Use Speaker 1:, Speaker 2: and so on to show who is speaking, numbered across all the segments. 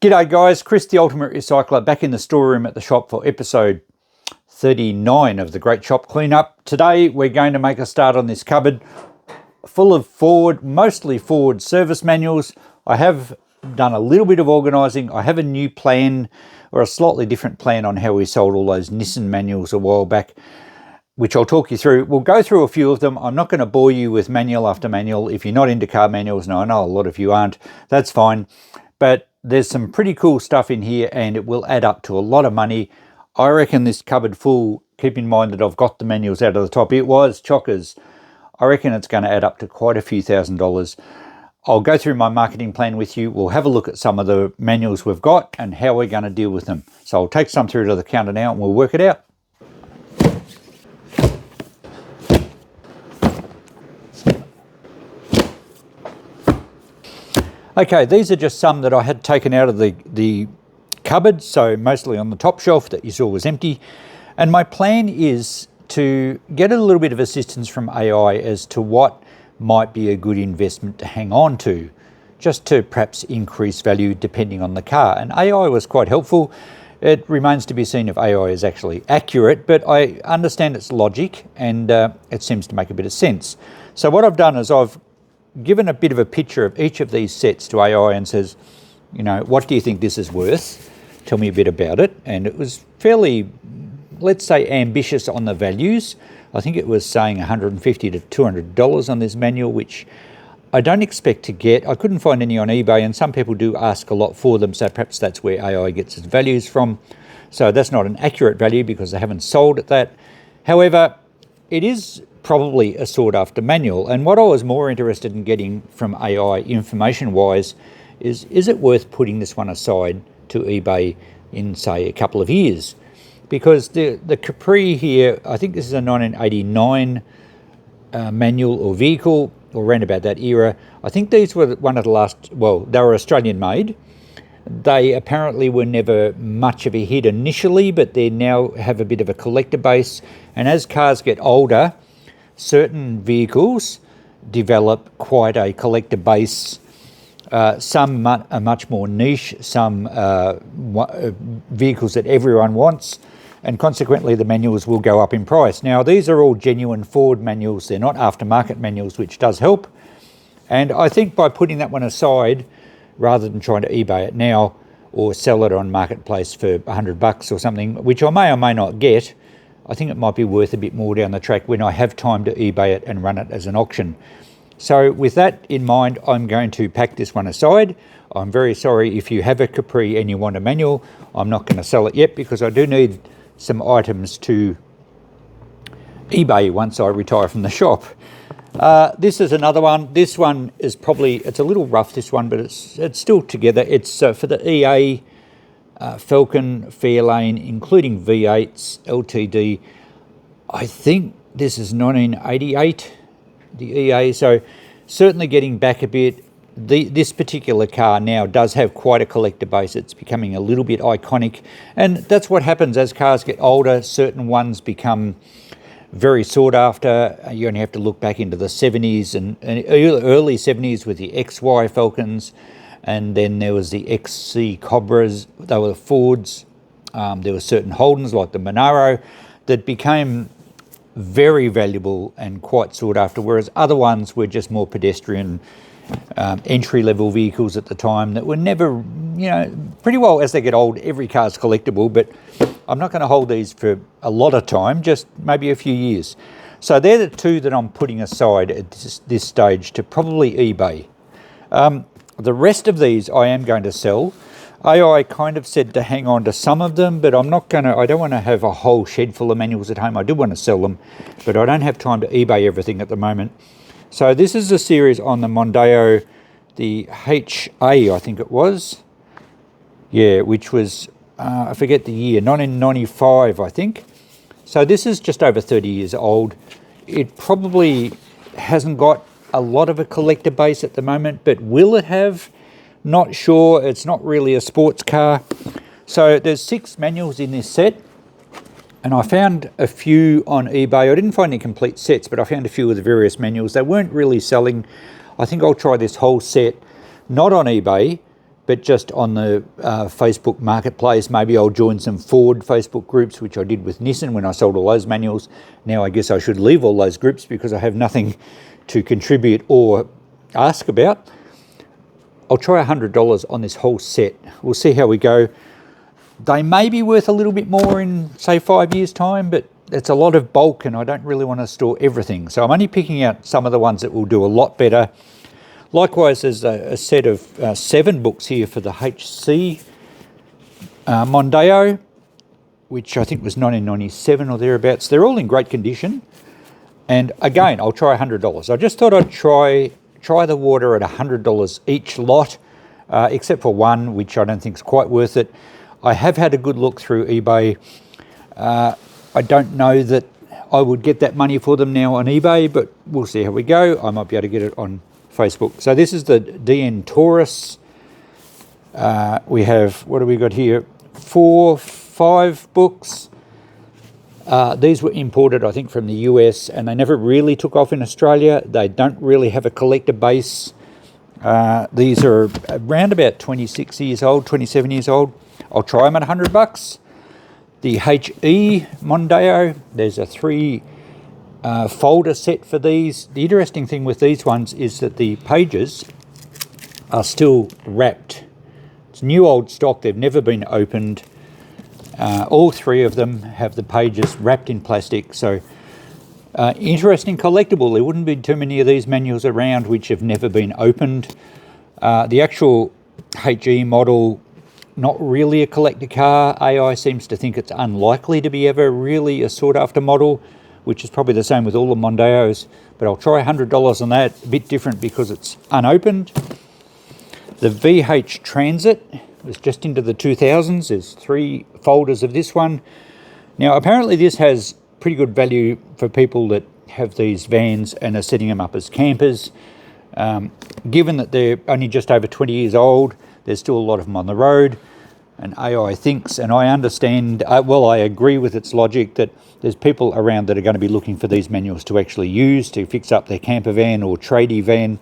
Speaker 1: G'day guys, Chris the Ultimate Recycler back in the storeroom at the shop for episode 39 of the Great Shop Cleanup. Today we're going to make a start on this cupboard full of mostly Ford service manuals. I have done a little bit of organising. I have a new plan, or a slightly different plan, on how we sold all those Nissan manuals a while back, which I'll talk you through. We'll go through a few of them. I'm not going to bore you with manual after manual. If you're not into car manuals, and I know a lot of you aren't, that's fine. But there's some pretty cool stuff in here and it will add up to a lot of money. I reckon this cupboard full, keep in mind that I've got the manuals out of the top. It was chockers. I reckon it's going to add up to quite a few $1,000s. I'll go through my marketing plan with you. We'll have a look at some of the manuals we've got and how we're going to deal with them. So I'll take some through to the counter now and we'll work it out. Okay, these are just some that I had taken out of the cupboard, so mostly on the top shelf that you saw was empty. And my plan is to get a little bit of assistance from AI as to what might be a good investment to hang on to, just to perhaps increase value depending on the car. And AI was quite helpful. It remains to be seen if AI is actually accurate, but I understand its logic and it seems to make a bit of sense. So what I've done is I've given a bit of a picture of each of these sets to AI and says, you know, what do you think this is worth? Tell me a bit about it. And it was fairly, let's say, ambitious on the values. I think it was saying $150 to $200 on this manual, which I don't expect to get. I couldn't find any on eBay, and some people do ask a lot for them, so perhaps that's where AI gets its values from. So that's not an accurate value because they haven't sold at that. However, it is probably a sought after manual, and what I was more interested in getting from AI information wise is it worth putting this one aside to eBay in, say, a couple of years? Because the Capri here, I think this is a 1989 manual or vehicle, or around about that era. I think these were one of the last, well, they were Australian made. They apparently were never much of a hit initially, but they now have a bit of a collector base, and as cars get older, certain vehicles develop quite a collector base. Some are much more niche, some vehicles that everyone wants, and consequently the manuals will go up in price. Now these are all genuine Ford manuals, they're not aftermarket manuals, which does help. And I think by putting that one aside, rather than trying to eBay it now or sell it on Marketplace for $100 or something, which I may or may not get, I think it might be worth a bit more down the track when I have time to eBay it and run it as an auction. So with that in mind, I'm going to pack this one aside. I'm very sorry if you have a Capri and you want a manual. I'm not going to sell it yet because I do need some items to eBay once I retire from the shop. This is another one. This one is probably, it's a little rough, this one, but it's still together. It's for the EA Falcon Fairlane, including V8s, LTD. I think this is 1988, the EA, so certainly getting back a bit. This particular car now does have quite a collector base. It's becoming a little bit iconic, and that's what happens as cars get older. Certain ones become very sought after. You only have to look back into the 70s and early 70s with the XY Falcons. And then there was the XC Cobras, they were the Fords. There were certain Holdens like the Monaro that became very valuable and quite sought after, whereas other ones were just more pedestrian, entry-level vehicles at the time that were never, you know, pretty well as they get old, every car's collectible, but I'm not going to hold these for a lot of time, just maybe a few years. So they're the two that I'm putting aside at this stage to probably eBay. The rest of these I am going to sell. AI kind of said to hang on to some of them, but I'm not going to, I don't want to have a whole shed full of manuals at home. I do want to sell them, but I don't have time to eBay everything at the moment. So this is a series on the Mondeo, the HA, I think it was. Yeah, which was, I forget the year, 1995, I think. So this is just over 30 years old. It probably hasn't got a lot of a collector base at the moment, but will it have? Not sure. It's not really a sports car. So there's 6 manuals in this set, and I found a few on eBay. I didn't find any complete sets, but I found a few of the various manuals. They weren't really selling. I think I'll try this whole set, not on eBay, but just on the Facebook marketplace. Maybe I'll join some Ford Facebook groups, which I did with Nissan when I sold all those manuals. Now I guess I should leave all those groups because I have nothing to contribute or ask about. I'll try $100 on this whole set. We'll see how we go. They may be worth a little bit more in, say, 5 years' time, but it's a lot of bulk and I don't really want to store everything. So I'm only picking out some of the ones that will do a lot better. Likewise, there's a set of 7 books here for the HC Mondeo, which I think was 1997 or thereabouts. They're all in great condition. And again, I'll try $100. I just thought I'd try the water at $100 each lot, except for one, which I don't think is quite worth it. I have had a good look through eBay. I don't know that I would get that money for them now on eBay, but we'll see how we go. I might be able to get it on Facebook. So this is the DN Taurus. We have, what do we got here? 5 books. These were imported, I think, from the US, and they never really took off in Australia. They don't really have a collector base. These are around about 26 years old, 27 years old. I'll try them at $100. The HE Mondeo, there's a 3 folder set for these. The interesting thing with these ones is that the pages are still wrapped. It's new old stock, they've never been opened. All 3 of them have the pages wrapped in plastic, so interesting collectible. There wouldn't be too many of these manuals around which have never been opened. The actual HE model, not really a collector car. AI seems to think it's unlikely to be ever really a sought after model, which is probably the same with all the Mondeos, but I'll try $100 on that. A bit different because it's unopened. The VH Transit was just into the 2000s. There's 3 folders of this one. Now apparently this has pretty good value for people that have these vans and are setting them up as campers. Given that they're only just over 20 years old, there's still a lot of them on the road, and AI thinks, and I understand, well, I agree with its logic that there's people around that are going to be looking for these manuals to actually use to fix up their camper van or tradie van.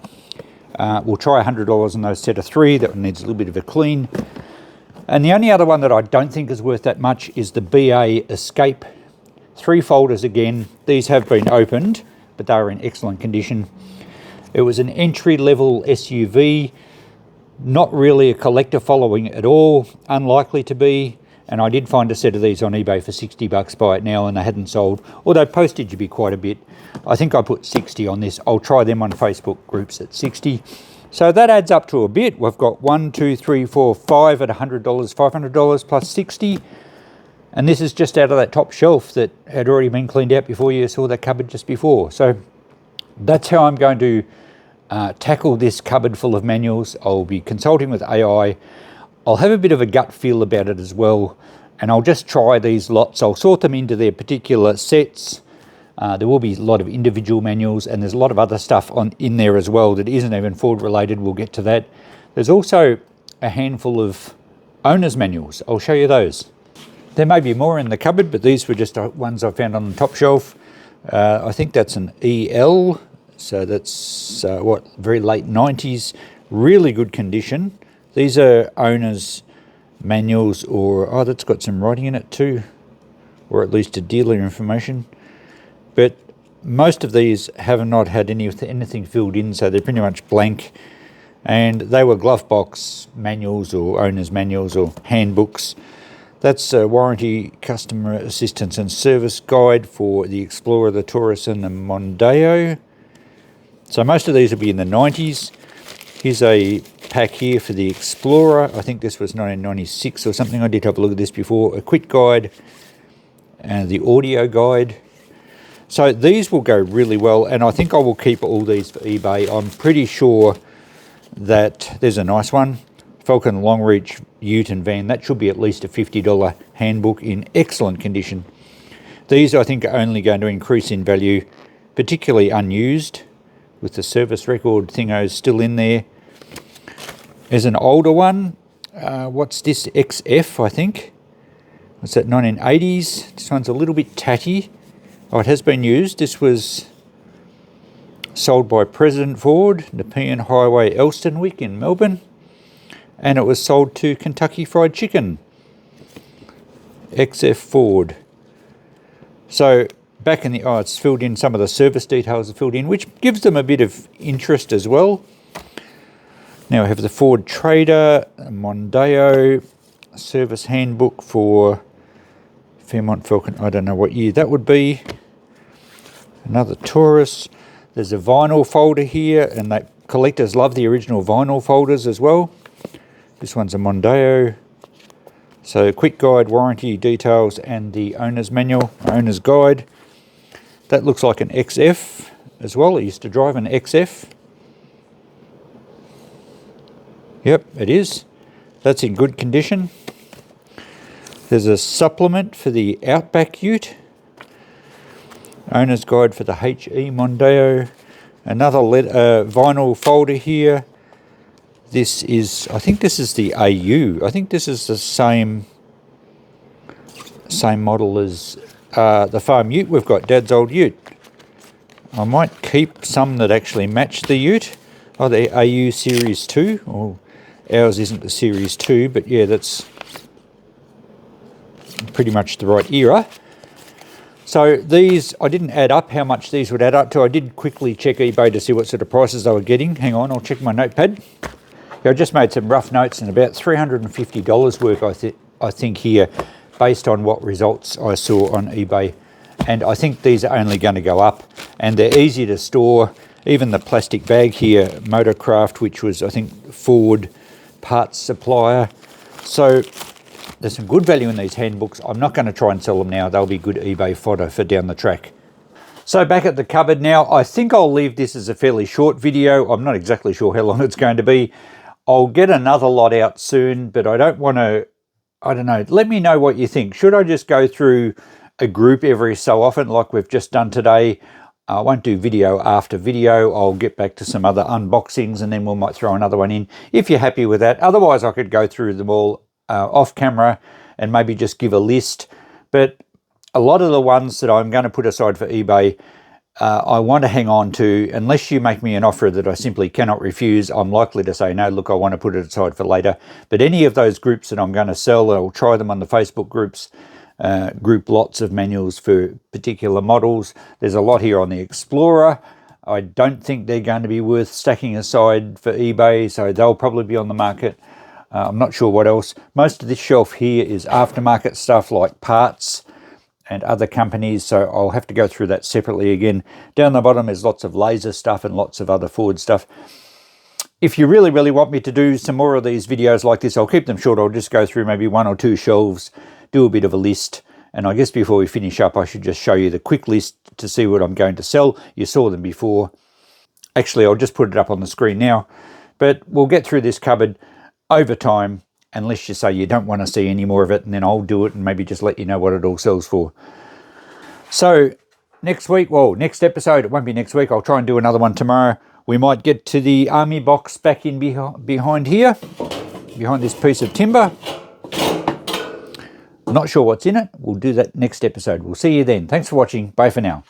Speaker 1: We'll try $100 on those set of 3. That one needs a little bit of a clean. And the only other one that I don't think is worth that much is the BA Escape. 3 folders again. These have been opened, but they are in excellent condition. It was an entry-level SUV. Not really a collector following at all, unlikely to be, and I did find a set of these on eBay for $60 by it now, and they hadn't sold, although postage would be quite a bit. I think I put 60 on this. I'll try them on Facebook groups at 60. So that adds up to a bit. We've got 1, 2, 3, 4, 5 at $100, $500 plus 60, and this is just out of that top shelf that had already been cleaned out before you saw that cupboard just before. So that's how I'm going to tackle this cupboard full of manuals. I'll be consulting with AI. I'll have a bit of a gut feel about it as well, and I'll just try these lots. I'll sort them into their particular sets. There will be a lot of individual manuals, and there's a lot of other stuff in there as well that isn't even Ford related. We'll get to that. There's also a handful of owner's manuals. I'll show you those. There may be more in the cupboard, but these were just ones I found on the top shelf. I think that's an EL. So that's very late 90s, really good condition. These are owner's manuals, or that's got some writing in it too, or at least a dealer information. But most of these have not had anything filled in, so they're pretty much blank. And they were glove box manuals or owner's manuals or handbooks. That's a warranty, customer assistance and service guide for the Explorer, the Taurus and the Mondeo. So most of these will be in the 90s. Here's a pack here for the Explorer. I think this was 1996 or something. I did have a look at this before. A quick guide and the audio guide. So these will go really well, and I think I will keep all these for eBay. I'm pretty sure that there's a nice one. Falcon Long Reach Ute and Van. That should be at least a $50 handbook in excellent condition. These I think are only going to increase in value, particularly unused, with the service record thingos still in there. There's an older one. What's this? XF, I think. What's that? 1980s. This one's a little bit tatty. Oh, it has been used. This was sold by President Ford, Nepean Highway, Elstonwick in Melbourne. and it was sold to Kentucky Fried Chicken. XF Ford. So back in the, it's filled in, some of the service details are filled in, which gives them a bit of interest as well. Now I have the Ford Trader, Mondeo, service handbook for Fairmont Falcon, I don't know what year that would be. Another Taurus. There's a vinyl folder here, and that collectors love the original vinyl folders as well. This one's a Mondeo. So quick guide, warranty details, and the owner's manual, owner's guide. That looks like an XF as well. I used to drive an XF. Yep, it is. That's in good condition. There's a supplement for the Outback Ute. Owner's guide for the HE Mondeo. Another vinyl folder here. This is, I think this is the AU. I think this is the same model as the Farm Ute. We've got Dad's old Ute. I might keep some that actually match the Ute. Oh, the AU Series 2. Oh, ours isn't the Series 2, but yeah, that's pretty much the right era. So these, I didn't add up how much these would add up to. I did quickly check eBay to see what sort of prices they were getting. Hang on, I'll check my notepad. I just made some rough notes, and about $350 worth I think here, based on what results I saw on eBay. And I think these are only going to go up, and they're easy to store. Even the plastic bag here, Motorcraft, which was I think Ford parts supplier. So there's some good value in these handbooks. I'm not going to try and sell them now. They'll be good eBay fodder for down the track. So back at the cupboard now, I think I'll leave this as a fairly short video. I'm not exactly sure how long it's going to be. I'll get another lot out soon, but I don't want to, I don't know. Let me know what you think. Should I just go through a group every so often like we've just done today? I won't do video after video. I'll get back to some other unboxings, and then we might throw another one in if you're happy with that. Otherwise, I could go through them all off camera and maybe just give a list. But a lot of the ones that I'm going to put aside for eBay, I want to hang on to. Unless you make me an offer that I simply cannot refuse, I'm likely to say, no, look, I want to put it aside for later. But any of those groups that I'm going to sell, I'll try them on the Facebook groups, group lots of manuals for particular models. There's a lot here on the Explorer. I don't think they're going to be worth stacking aside for eBay, so they'll probably be on the market. I'm not sure what else. Most of this shelf here is aftermarket stuff like parts and other companies, so I'll have to go through that separately again. Down the bottom is lots of laser stuff and lots of other Ford stuff. If you really, really want me to do some more of these videos like this, I'll keep them short. I'll just go through maybe one or two shelves, do a bit of a list, and I guess before we finish up, I should just show you the quick list to see what I'm going to sell. You saw them before. Actually, I'll just put it up on the screen now, but we'll get through this cupboard over time, unless you say you don't want to see any more of it, and then I'll do it and maybe just let you know what it all sells for. So next week, well, next episode, it won't be next week, I'll try and do another one tomorrow. We might get to the army box back in behind here, behind this piece of timber. I'm not sure what's in it. We'll do that next episode. We'll see you then. Thanks for watching. Bye for now.